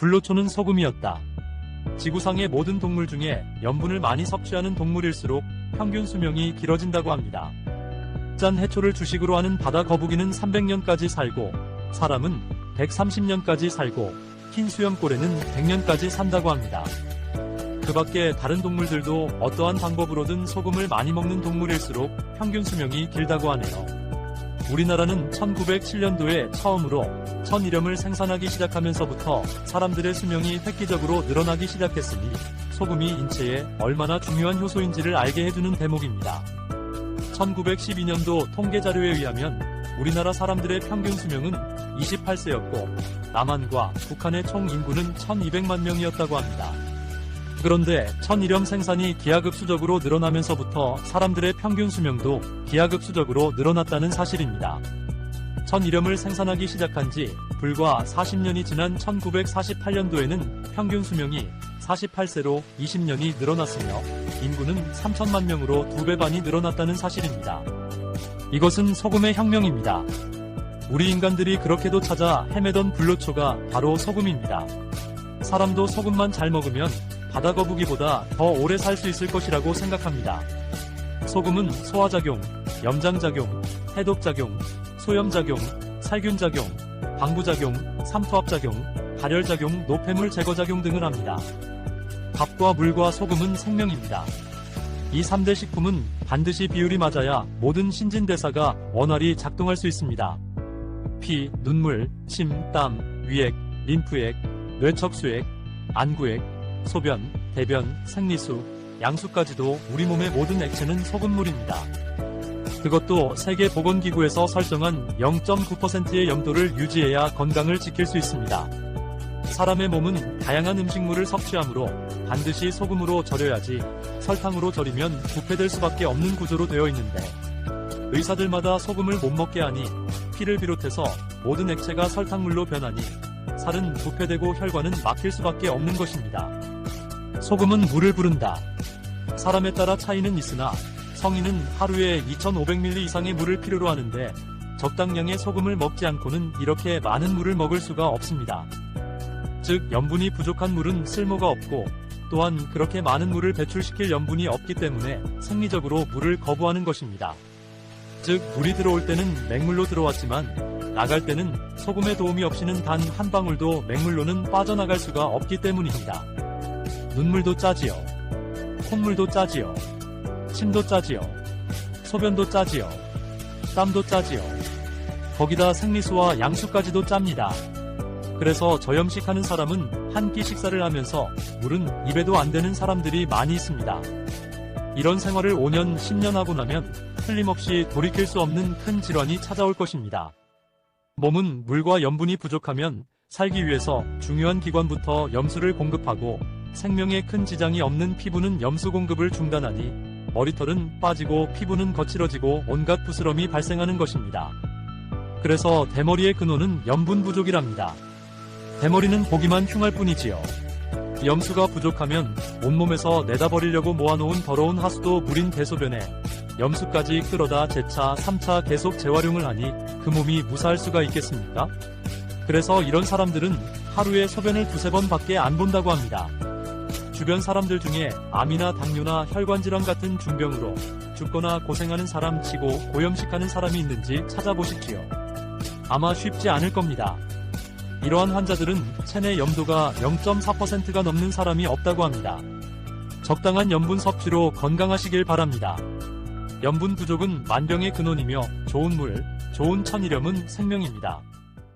불로초는 소금이었다. 지구상의 모든 동물 중에 염분을 많이 섭취하는 동물일수록 평균 수명이 길어진다고 합니다. 짠 해초를 주식으로 하는 바다 거북이는 300년까지 살고, 사람은 130년까지 살고, 흰 수염고래는 100년까지 산다고 합니다. 그 밖에 다른 동물들도 어떠한 방법으로든 소금을 많이 먹는 동물일수록 평균 수명이 길다고 하네요. 우리나라는 1907년도에 처음으로 천일염을 생산하기 시작하면서부터 사람들의 수명이 획기적으로 늘어나기 시작했으니 소금이 인체에 얼마나 중요한 효소인지를 알게 해주는 대목입니다. 1912년도 통계자료에 의하면 우리나라 사람들의 평균 수명은 28세였고 남한과 북한의 총 인구는 1200만 명이었다고 합니다. 그런데 천일염 생산이 기하급수적으로 늘어나면서부터 사람들의 평균 수명도 기하급수적으로 늘어났다는 사실입니다. 천일염을 생산하기 시작한 지 불과 40년이 지난 1948년도에는 평균 수명이 48세로 20년이 늘어났으며 인구는 3천만 명으로 2배 반이 늘어났다는 사실입니다. 이것은 소금의 혁명입니다. 우리 인간들이 그렇게도 찾아 헤매던 불로초가 바로 소금입니다. 사람도 소금만 잘 먹으면 바다거북이보다 더 오래 살 수 있을 것이라고 생각합니다. 소금은 소화작용, 염장작용, 해독작용, 소염작용, 살균작용, 방부작용, 삼투압작용, 발열작용, 노폐물 제거작용 등을 합니다. 밥과 물과 소금은 생명입니다. 이 3대 식품은 반드시 비율이 맞아야 모든 신진대사가 원활히 작동할 수 있습니다. 피, 눈물, 침, 땀, 위액, 림프액, 뇌척수액, 안구액, 소변, 대변, 생리수, 양수까지도 우리 몸의 모든 액체는 소금물입니다. 그것도 세계보건기구에서 설정한 0.9%의 염도를 유지해야 건강을 지킬 수 있습니다. 사람의 몸은 다양한 음식물을 섭취하므로 반드시 소금으로 절여야지 설탕으로 절이면 부패될 수밖에 없는 구조로 되어 있는데 의사들마다 소금을 못 먹게 하니 피를 비롯해서 모든 액체가 설탕물로 변하니 살은 부패되고 혈관은 막힐 수밖에 없는 것입니다. 소금은 물을 부른다. 사람에 따라 차이는 있으나 성인은 하루에 2500ml 이상의 물을 필요로 하는데 적당량의 소금을 먹지 않고는 이렇게 많은 물을 먹을 수가 없습니다. 즉 염분이 부족한 물은 쓸모가 없고 또한 그렇게 많은 물을 배출시킬 염분이 없기 때문에 생리적으로 물을 거부하는 것입니다. 즉 물이 들어올 때는 맹물로 들어왔지만 나갈 때는 소금의 도움이 없이는 단 한 방울도 맹물로는 빠져나갈 수가 없기 때문입니다. 눈물도 짜지요. 콧물도 짜지요. 침도 짜지요. 소변도 짜지요. 땀도 짜지요. 거기다 생리수와 양수까지도 짭니다. 그래서 저염식하는 사람은 한 끼 식사를 하면서 물은 입에도 안 대는 사람들이 많이 있습니다. 이런 생활을 5년, 10년 하고 나면 틀림없이 돌이킬 수 없는 큰 질환이 찾아올 것입니다. 몸은 물과 염분이 부족하면 살기 위해서 중요한 기관부터 염수를 공급하고 생명에 큰 지장이 없는 피부는 염수 공급을 중단하니 머리털은 빠지고 피부는 거칠어지고 온갖 부스럼이 발생하는 것입니다. 그래서 대머리의 근원은 염분 부족이랍니다. 대머리는 보기만 흉할 뿐이지요. 염수가 부족하면 온몸에서 내다버리려고 모아놓은 더러운 하수도 물인 대소변에 염수까지 끌어다 재차 3차 계속 재활용을 하니 그 몸이 무사할 수가 있겠습니까? 그래서 이런 사람들은 하루에 소변을 2-3번 밖에 안 본다고 합니다. 주변 사람들 중에 암이나 당뇨나 혈관질환 같은 중병으로 죽거나 고생하는 사람 치고 고염식하는 사람이 있는지 찾아보십시오. 아마 쉽지 않을 겁니다. 이러한 환자들은 체내 염도가 0.4%가 넘는 사람이 없다고 합니다. 적당한 염분 섭취로 건강하시길 바랍니다. 염분 부족은 만병의 근원이며 좋은 물, 좋은 천일염은 생명입니다.